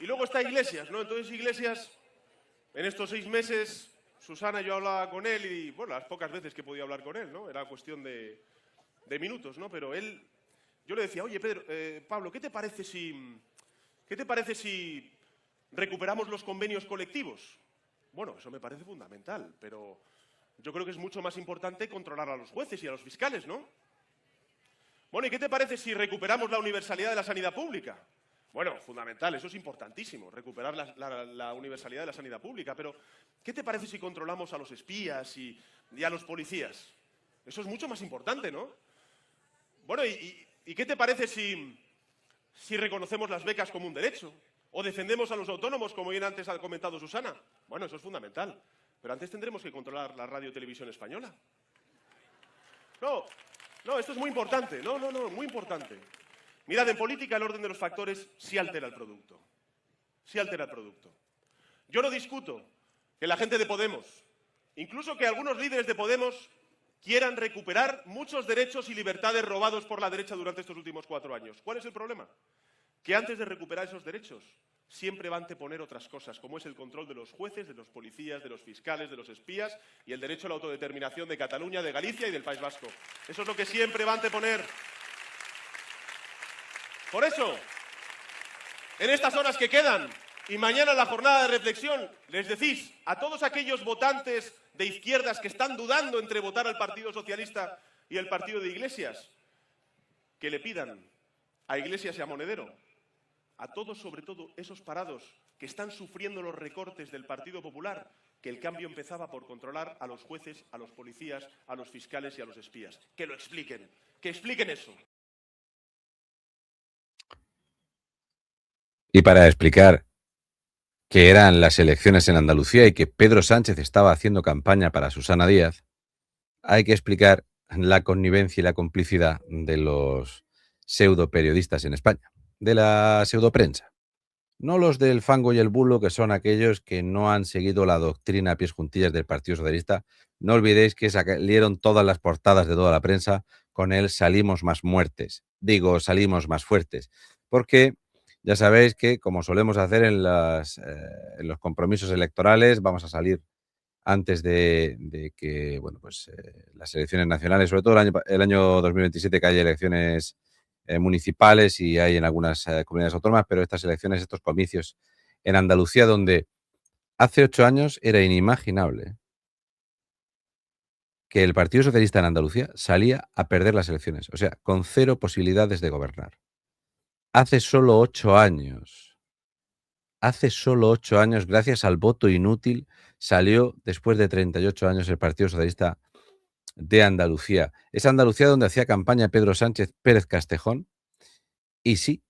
Y luego está Iglesias, ¿no? Entonces Iglesias, en estos 6 meses, Susana, yo hablaba con él y, bueno, las pocas veces que podía hablar con él, ¿no? Era cuestión de minutos, ¿no? Pero él, yo le decía, oye, Pedro, Pablo, ¿qué te parece si recuperamos los convenios colectivos? Bueno, eso me parece fundamental, pero yo creo que es mucho más importante controlar a los jueces y a los fiscales, ¿no? Bueno, ¿y qué te parece si recuperamos la universalidad de la sanidad pública? Bueno, fundamental, eso es importantísimo, recuperar la universalidad de la sanidad pública, pero ¿qué te parece si controlamos a los espías y a los policías? Eso es mucho más importante, ¿no? Bueno, ¿y qué te parece si reconocemos las becas como un derecho? ¿O defendemos a los autónomos, como bien antes ha comentado Susana? Bueno, eso es fundamental. Pero antes tendremos que controlar la radio y televisión española. No, esto es muy importante. No, muy importante. Mirad, en política el orden de los factores sí altera el producto. Sí altera el producto. Yo no discuto que la gente de Podemos, incluso que algunos líderes de Podemos, quieran recuperar muchos derechos y libertades robados por la derecha durante estos últimos 4 años. ¿Cuál es el problema? Que antes de recuperar esos derechos siempre va a anteponer otras cosas, como es el control de los jueces, de los policías, de los fiscales, de los espías y el derecho a la autodeterminación de Cataluña, de Galicia y del País Vasco. Eso es lo que siempre va a anteponer. Por eso, en estas horas que quedan y mañana en la jornada de reflexión, les decís a todos aquellos votantes de izquierdas que están dudando entre votar al Partido Socialista y el partido de Iglesias, que le pidan a Iglesias y a Monedero, a todos, sobre todo esos parados que están sufriendo los recortes del Partido Popular, que el cambio empezaba por controlar a los jueces, a los policías, a los fiscales y a los espías. Que lo expliquen, que expliquen eso. Y para explicar que eran las elecciones en Andalucía y que Pedro Sánchez estaba haciendo campaña para Susana Díaz, hay que explicar la connivencia y la complicidad de los pseudoperiodistas en España, de la pseudoprensa. No los del fango y el bulo, que son aquellos que no han seguido la doctrina a pies juntillas del Partido Socialista. No olvidéis que salieron todas las portadas de toda la prensa con el salimos más salimos más fuertes, porque ya sabéis que, como solemos hacer en los compromisos electorales, vamos a salir antes de que las elecciones nacionales, sobre todo el año 2027, que hay elecciones municipales y hay en algunas comunidades autónomas, pero estas elecciones, estos comicios en Andalucía, donde hace 8 años era inimaginable que el Partido Socialista en Andalucía salía a perder las elecciones, o sea, con 0 posibilidades de gobernar. Hace solo 8 años, gracias al voto inútil, salió después de 38 años el Partido Socialista de Andalucía. Es Andalucía donde hacía campaña Pedro Sánchez Pérez Castejón y sí,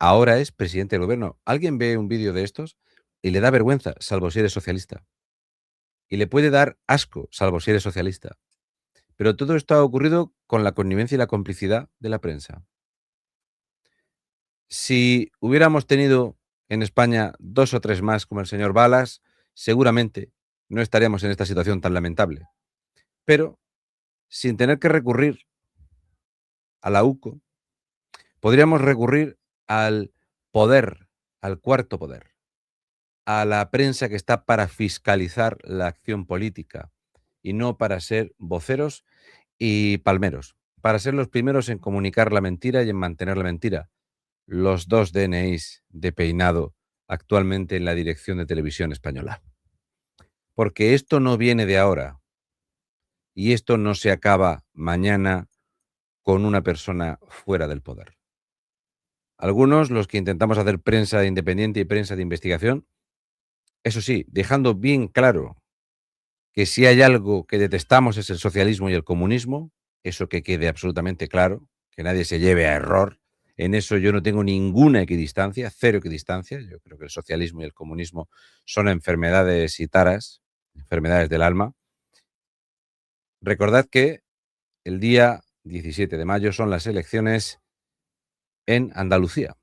ahora es presidente del gobierno. Alguien ve un vídeo de estos y le da vergüenza, salvo si eres socialista. Y le puede dar asco, salvo si eres socialista. Pero todo esto ha ocurrido con la connivencia y la complicidad de la prensa. Si hubiéramos tenido en España 2 o 3 más como el señor Balas, seguramente no estaríamos en esta situación tan lamentable. Pero sin tener que recurrir a la UCO, podríamos recurrir al poder, al cuarto poder, a la prensa que está para fiscalizar la acción política y no para ser voceros y palmeros, para ser los primeros en comunicar la mentira y en mantener la mentira. Los 2 DNIs de Peinado actualmente en la dirección de Televisión Española. Porque esto no viene de ahora y esto no se acaba mañana con una persona fuera del poder. Algunos, los que intentamos hacer prensa independiente y prensa de investigación, eso sí, dejando bien claro que si hay algo que detestamos es el socialismo y el comunismo, eso que quede absolutamente claro, que nadie se lleve a error. En eso yo no tengo ninguna equidistancia, 0 equidistancia. Yo creo que el socialismo y el comunismo son enfermedades y taras, enfermedades del alma. Recordad que el día 17 de mayo son las elecciones en Andalucía.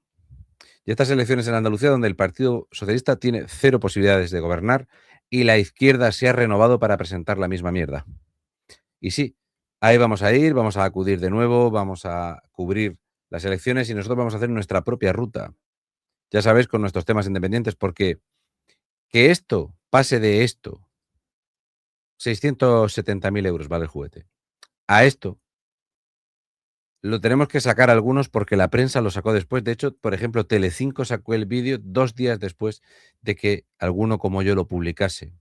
Y estas elecciones en Andalucía, donde el Partido Socialista tiene 0 posibilidades de gobernar y la izquierda se ha renovado para presentar la misma mierda. Y sí, ahí vamos a ir, vamos a acudir de nuevo, vamos a cubrir las elecciones y nosotros vamos a hacer nuestra propia ruta. ya sabéis, con nuestros temas independientes, porque que esto pase de esto, 670.000 euros vale el juguete, a esto, lo tenemos que sacar algunos porque la prensa lo sacó después. De hecho, por ejemplo, Telecinco sacó el vídeo 2 días después de que alguno como yo lo publicase.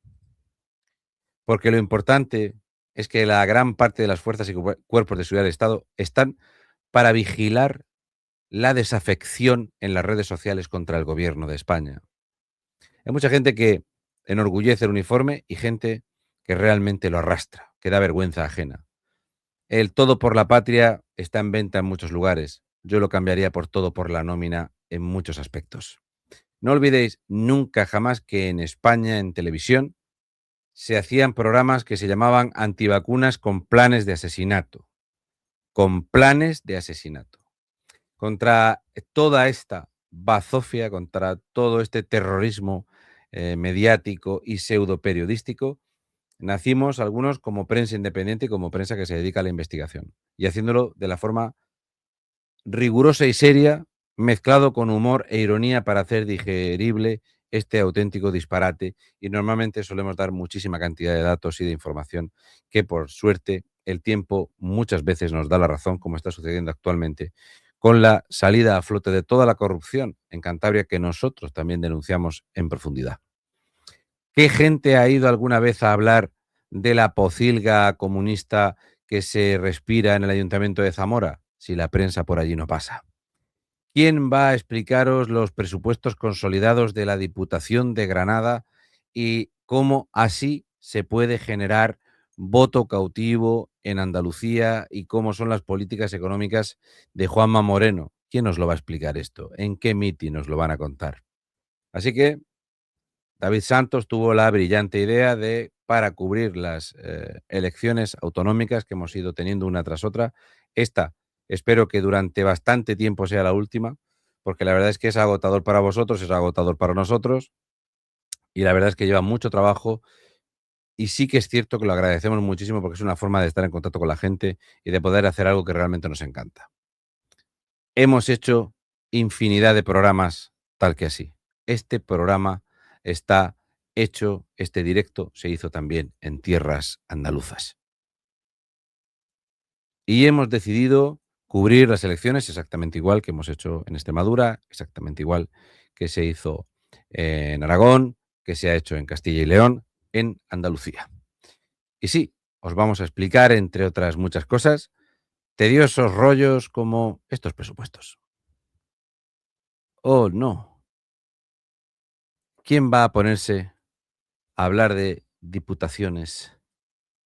Porque lo importante es que la gran parte de las fuerzas y cuerpos de seguridad del Estado están para vigilar la desafección en las redes sociales contra el gobierno de España. Hay mucha gente que enorgullece el uniforme y gente que realmente lo arrastra, que da vergüenza ajena. El todo por la patria está en venta en muchos lugares. Yo lo cambiaría por todo por la nómina en muchos aspectos. No olvidéis nunca jamás que en España, en televisión, se hacían programas que se llamaban antivacunas con planes de asesinato. Con planes de asesinato. Contra toda esta bazofia, contra todo este terrorismo mediático y pseudo periodístico, nacimos algunos como prensa independiente y como prensa que se dedica a la investigación. Y haciéndolo de la forma rigurosa y seria, mezclado con humor e ironía para hacer digerible este auténtico disparate. Y normalmente solemos dar muchísima cantidad de datos y de información que, por suerte, el tiempo muchas veces nos da la razón, como está sucediendo actualmente, con la salida a flote de toda la corrupción en Cantabria que nosotros también denunciamos en profundidad. ¿Qué gente ha ido alguna vez a hablar de la pocilga comunista que se respira en el Ayuntamiento de Zamora? Si la prensa por allí no pasa. ¿Quién va a explicaros los presupuestos consolidados de la Diputación de Granada y cómo así se puede generar voto cautivo en Andalucía y cómo son las políticas económicas de Juanma Moreno? ¿Quién nos lo va a explicar esto? ¿En qué mitin nos lo van a contar? Así que David Santos tuvo la brillante idea de, para cubrir las elecciones autonómicas que hemos ido teniendo una tras otra, esta espero que durante bastante tiempo sea la última, porque la verdad es que es agotador para vosotros, es agotador para nosotros, y la verdad es que lleva mucho trabajo, y sí que es cierto que lo agradecemos muchísimo porque es una forma de estar en contacto con la gente y de poder hacer algo que realmente nos encanta. Hemos hecho infinidad de programas tal que así. Este programa está hecho, este directo se hizo también en tierras andaluzas. Y hemos decidido cubrir las elecciones exactamente igual que hemos hecho en Extremadura, exactamente igual que se hizo en Aragón, que se ha hecho en Castilla y León, en Andalucía. Y sí, os vamos a explicar, entre otras muchas cosas, tediosos rollos como estos presupuestos. Oh, no. ¿Quién va a ponerse a hablar de diputaciones?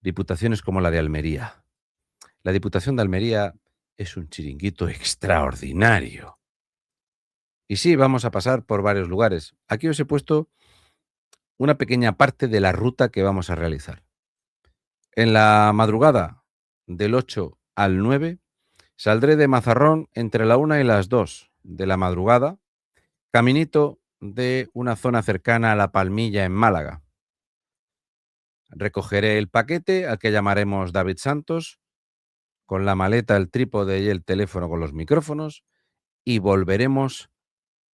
Diputaciones como la de Almería. La Diputación de Almería es un chiringuito extraordinario. Y sí, vamos a pasar por varios lugares. Aquí os he puesto una pequeña parte de la ruta que vamos a realizar. En la madrugada del 8 al 9 saldré de Mazarrón entre la 1 y las 2 de la madrugada, caminito de una zona cercana a La Palmilla en Málaga. Recogeré el paquete al que llamaremos David Santos, con la maleta, el trípode y el teléfono con los micrófonos, y volveremos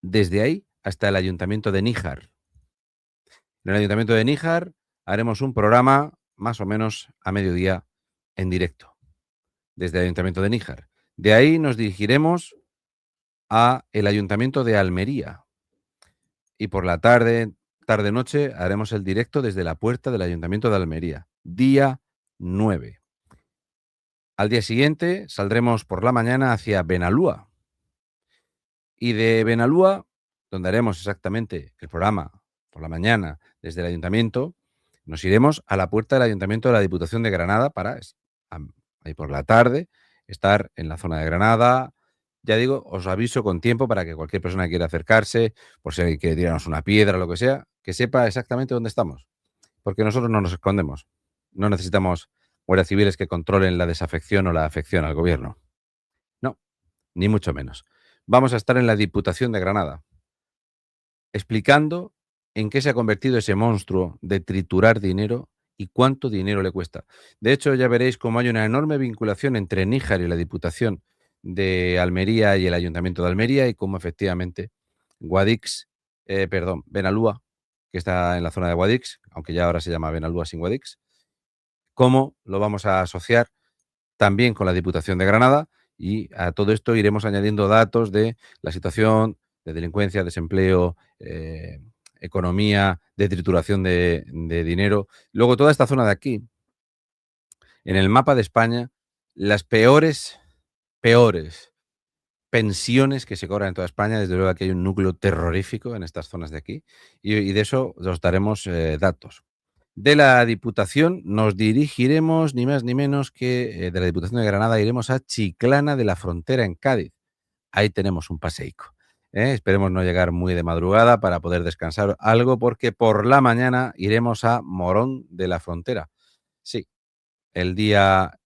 desde ahí hasta el Ayuntamiento de Níjar. En el Ayuntamiento de Níjar haremos un programa más o menos a mediodía en directo, desde el Ayuntamiento de Níjar. De ahí nos dirigiremos a el Ayuntamiento de Almería y por la tarde-noche haremos el directo desde la puerta del Ayuntamiento de Almería, día 9. Al día siguiente saldremos por la mañana hacia Benalúa. Y de Benalúa, donde haremos exactamente el programa por la mañana desde el ayuntamiento, nos iremos a la puerta del Ayuntamiento de la Diputación de Granada para, ahí por la tarde, estar en la zona de Granada. Ya digo, os aviso con tiempo para que cualquier persona que quiera acercarse, por si alguien quiere tirarnos una piedra o lo que sea, que sepa exactamente dónde estamos. Porque nosotros no nos escondemos. No necesitamos guardias civiles que controlen la desafección o la afección al gobierno. No, ni mucho menos. Vamos a estar en la Diputación de Granada, explicando en qué se ha convertido ese monstruo de triturar dinero y cuánto dinero le cuesta. De hecho, ya veréis cómo hay una enorme vinculación entre Níjar y la Diputación de Almería y el Ayuntamiento de Almería y cómo efectivamente Guadix, perdón, Benalúa, que está en la zona de Guadix, aunque ya ahora se llama Benalúa sin Guadix. ¿Cómo lo vamos a asociar también con la Diputación de Granada? Y a todo esto iremos añadiendo datos de la situación de delincuencia, desempleo, economía, de trituración de dinero. Luego, toda esta zona de aquí, en el mapa de España, las peores pensiones que se cobran en toda España. Desde luego, aquí hay un núcleo terrorífico en estas zonas de aquí, y de eso os daremos datos. De la Diputación nos dirigiremos, ni más ni menos que de la Diputación de Granada, iremos a Chiclana de la Frontera, en Cádiz. Ahí tenemos un paseico. Esperemos no llegar muy de madrugada para poder descansar algo, porque por la mañana iremos a Morón de la Frontera. Sí, el día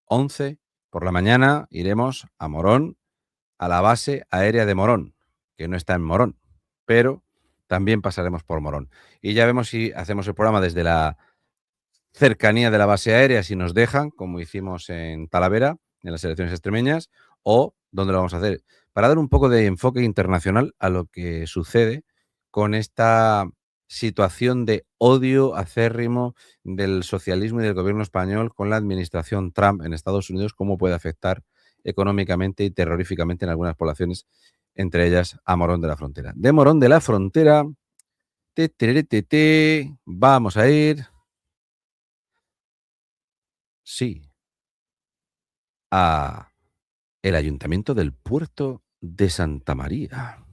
11 por la mañana iremos a Morón, a la base aérea de Morón, que no está en Morón, pero también pasaremos por Morón. Y ya vemos si hacemos el programa desde la cercanía de la base aérea, si nos dejan, como hicimos en Talavera, en las elecciones extremeñas, o dónde lo vamos a hacer, para dar un poco de enfoque internacional a lo que sucede con esta situación de odio acérrimo del socialismo y del gobierno español con la administración Trump en Estados Unidos, cómo puede afectar económicamente y terroríficamente en algunas poblaciones, entre ellas a Morón de la Frontera. De Morón de la Frontera, vamos a ir, sí, a el Ayuntamiento del Puerto de Santa María,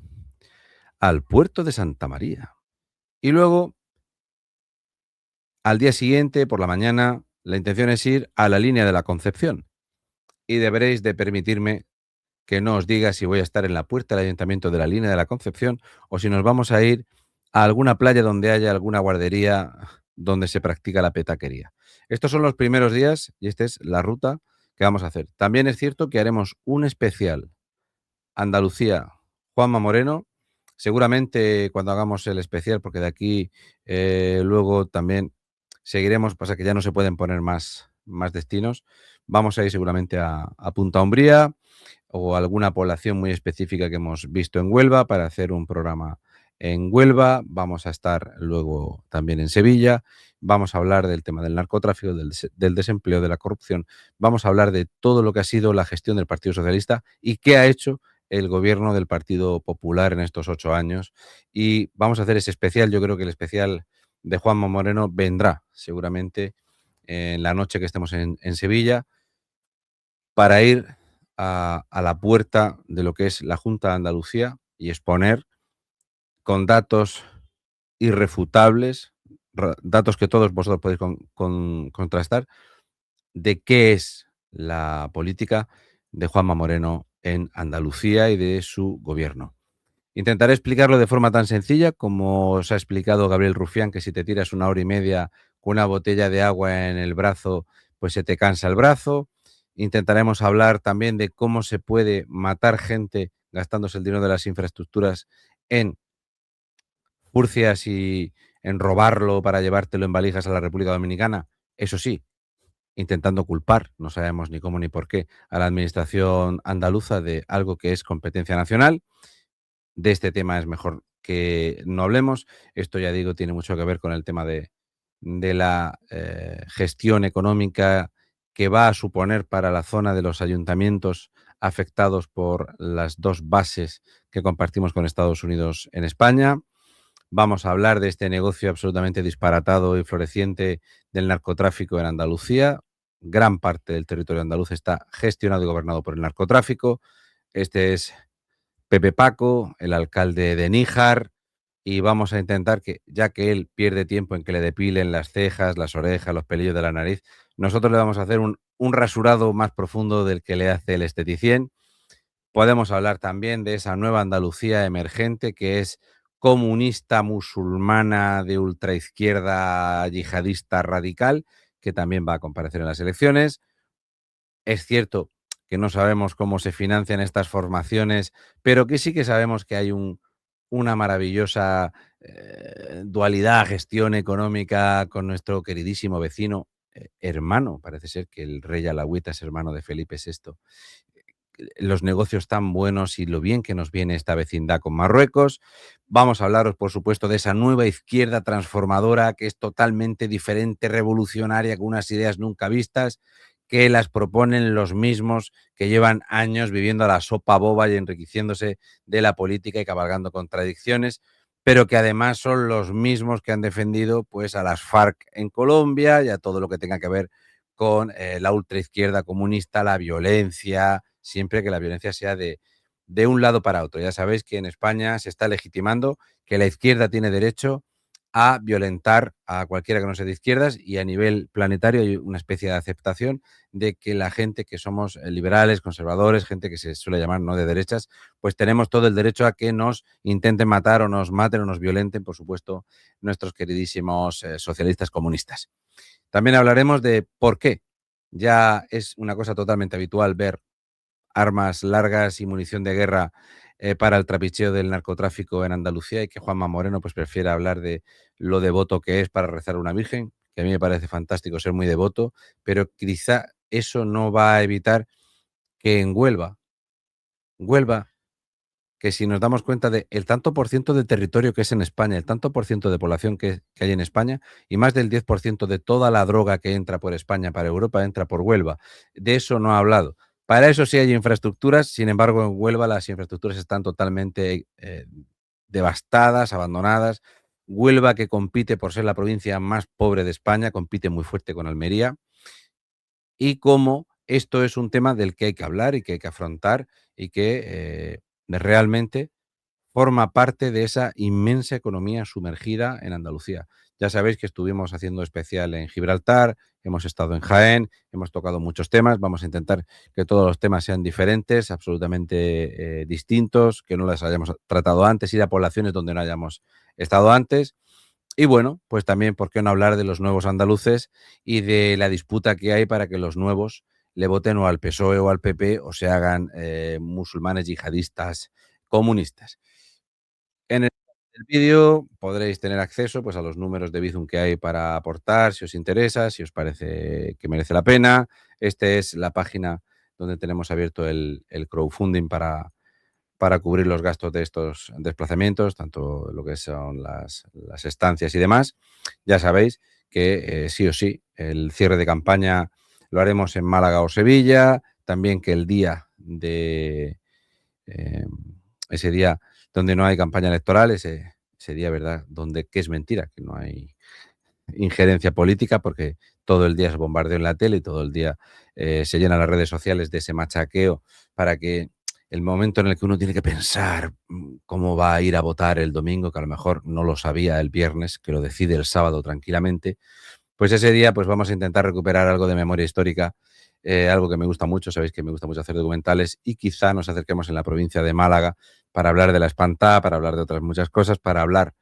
al Puerto de Santa María. Y luego, al día siguiente, por la mañana, la intención es ir a la Línea de la Concepción. Y deberéis de permitirme que no os diga si voy a estar en la puerta del Ayuntamiento de la Línea de la Concepción o si nos vamos a ir a alguna playa donde haya alguna guardería donde se practica la petaquería. Estos son los primeros días y esta es la ruta que vamos a hacer. También es cierto que haremos un especial Andalucía, Juanma Moreno. Seguramente cuando hagamos el especial, porque de aquí luego también seguiremos, pasa que ya no se pueden poner más destinos. Vamos a ir seguramente a Punta Umbría o alguna población muy específica que hemos visto en Huelva para hacer un programa en Huelva. Vamos a estar luego también en Sevilla. Vamos a hablar del tema del narcotráfico, del desempleo, de la corrupción. Vamos a hablar de todo lo que ha sido la gestión del Partido Socialista y qué ha hecho el gobierno del Partido Popular en estos 8 años. Y vamos a hacer ese especial. Yo creo que el especial de Juanma Moreno vendrá seguramente en la noche que estemos en Sevilla, para ir a la puerta de lo que es la Junta de Andalucía y exponer con datos irrefutables, datos que todos vosotros podéis contrastar, de qué es la política de Juanma Moreno en Andalucía y de su gobierno. Intentaré explicarlo de forma tan sencilla como os ha explicado Gabriel Rufián, que si te tiras 1 hora y media con una botella de agua en el brazo, pues se te cansa el brazo. Intentaremos hablar también de cómo se puede matar gente gastándose el dinero de las infraestructuras en furcias y en robarlo para llevártelo en valijas a la República Dominicana. Eso sí, intentando culpar, no sabemos ni cómo ni por qué, a la administración andaluza de algo que es competencia nacional. De este tema es mejor que no hablemos. Esto, ya digo, tiene mucho que ver con el tema de la gestión económica que va a suponer para la zona de los ayuntamientos afectados por las dos bases que compartimos con Estados Unidos en España. Vamos a hablar de este negocio absolutamente disparatado y floreciente del narcotráfico en Andalucía. Gran parte del territorio andaluz está gestionado y gobernado por el narcotráfico. Este es Pepe Paco, el alcalde de Níjar, y vamos a intentar que, ya que él pierde tiempo en que le depilen las cejas, las orejas, los pelillos de la nariz, nosotros le vamos a hacer un rasurado más profundo del que le hace el esteticien. Podemos hablar también de esa nueva Andalucía emergente que es comunista, musulmana, de ultraizquierda, yihadista radical, que también va a comparecer en las elecciones. Es cierto que no sabemos cómo se financian estas formaciones, pero que sí que sabemos que hay una maravillosa dualidad, gestión económica con nuestro queridísimo vecino, hermano, parece ser que el rey Alagüita es hermano de Felipe VI, los negocios tan buenos y lo bien que nos viene esta vecindad con Marruecos. Vamos a hablaros, por supuesto, de esa nueva izquierda transformadora que es totalmente diferente, revolucionaria, con unas ideas nunca vistas, que las proponen los mismos que llevan años viviendo a la sopa boba y enriqueciéndose de la política y cabalgando contradicciones, pero que además son los mismos que han defendido pues, a las FARC en Colombia y a todo lo que tenga que ver con la ultraizquierda comunista, la violencia, siempre que la violencia sea de un lado para otro. Ya sabéis que en España se está legitimando que la izquierda tiene derecho a violentar a cualquiera que no sea de izquierdas, y a nivel planetario hay una especie de aceptación de que la gente que somos liberales, conservadores, gente que se suele llamar no de derechas, pues tenemos todo el derecho a que nos intenten matar o nos maten o nos violenten, por supuesto, nuestros queridísimos socialistas comunistas. También hablaremos de por qué ya es una cosa totalmente habitual ver armas largas y munición de guerra para el trapicheo del narcotráfico en Andalucía, y que Juanma Moreno pues prefiere hablar de lo devoto que es para rezar a una virgen, que a mí me parece fantástico ser muy devoto, pero quizá eso no va a evitar que en Huelva, que si nos damos cuenta de el tanto por ciento de territorio que es en España, el tanto por ciento de población que hay en España, y más del 10% de toda la droga que entra por España para Europa entra por Huelva. De eso no ha hablado. Para eso sí hay infraestructuras, sin embargo, en Huelva las infraestructuras están totalmente devastadas, abandonadas. Huelva, que compite por ser la provincia más pobre de España, compite muy fuerte con Almería, y cómo esto es un tema del que hay que hablar y que hay que afrontar, y que realmente forma parte de esa inmensa economía sumergida en Andalucía. Ya sabéis que estuvimos haciendo especial en Gibraltar, hemos estado en Jaén, hemos tocado muchos temas, vamos a intentar que todos los temas sean diferentes, absolutamente distintos, que no las hayamos tratado antes, ir a poblaciones donde no hayamos estado antes. Y bueno, pues también, ¿por qué no hablar de los nuevos andaluces y de la disputa que hay para que los nuevos le voten o al PSOE o al PP o se hagan musulmanes yihadistas comunistas? En el vídeo podréis tener acceso pues, a los números de Bizum que hay para aportar, si os interesa, si os parece que merece la pena. Esta es la página donde tenemos abierto el crowdfunding para cubrir los gastos de estos desplazamientos, tanto lo que son las estancias y demás. Ya sabéis que sí o sí, el cierre de campaña lo haremos en Málaga o Sevilla, también que el día de ese día donde no hay campaña electoral, ese día, ¿verdad?, donde, que es mentira, que no hay injerencia política, porque todo el día es bombardeo en la tele y todo el día se llenan las redes sociales de ese machaqueo para que el momento en el que uno tiene que pensar cómo va a ir a votar el domingo, que a lo mejor no lo sabía el viernes, que lo decide el sábado tranquilamente, pues ese día pues vamos a intentar recuperar algo de memoria histórica, algo que me gusta mucho. Sabéis que me gusta mucho hacer documentales, y quizá nos acerquemos en la provincia de Málaga para hablar de la Espantá, para hablar de otras muchas cosas, para hablar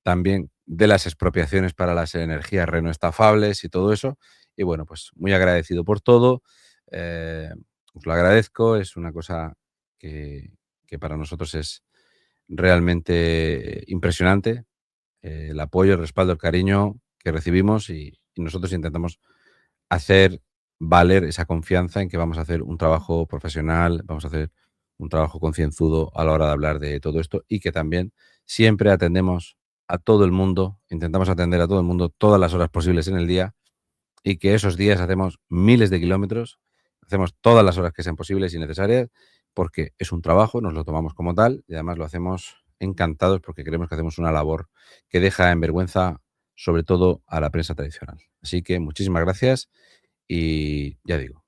también de las expropiaciones para las energías renoestafables y todo eso. Y bueno, pues muy agradecido por todo. Os lo agradezco, es una cosa que para nosotros es realmente impresionante, el apoyo, el respaldo, el cariño que recibimos, y nosotros intentamos hacer valer esa confianza en que vamos a hacer un trabajo profesional, vamos a hacer un trabajo concienzudo a la hora de hablar de todo esto, y que también siempre atendemos a todo el mundo, intentamos atender a todo el mundo todas las horas posibles en el día, y que esos días hacemos miles de kilómetros, hacemos todas las horas que sean posibles y necesarias, porque es un trabajo, nos lo tomamos como tal, y además lo hacemos encantados porque creemos que hacemos una labor que deja en vergüenza sobre todo a la prensa tradicional. Así que muchísimas gracias, y ya digo,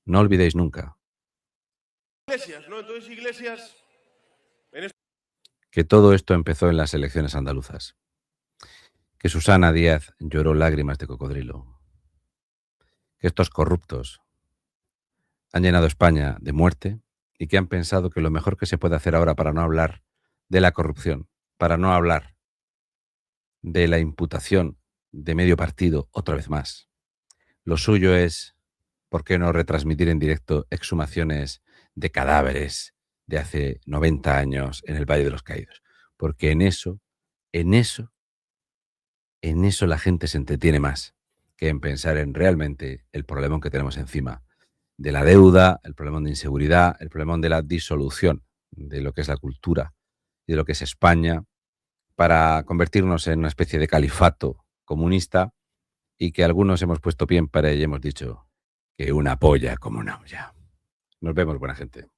no olvidéis nunca Iglesias, ¿no? Entonces, Iglesias, que todo esto empezó en las elecciones andaluzas, que Susana Díaz lloró lágrimas de cocodrilo, que estos corruptos han llenado España de muerte, y que han pensado que lo mejor que se puede hacer ahora para no hablar de la corrupción, para no hablar de la imputación de medio partido otra vez más, lo suyo es, ¿por qué no retransmitir en directo exhumaciones de cadáveres de hace 90 años en el Valle de los Caídos? Porque en eso, en eso la gente se entretiene más que en pensar en realmente el problemón que tenemos encima de la deuda, el problemón de inseguridad, el problemón de la disolución de lo que es la cultura y de lo que es España, para convertirnos en una especie de califato comunista, y que algunos hemos puesto pie en pared y hemos dicho que una polla como una olla. Nos vemos, buena gente.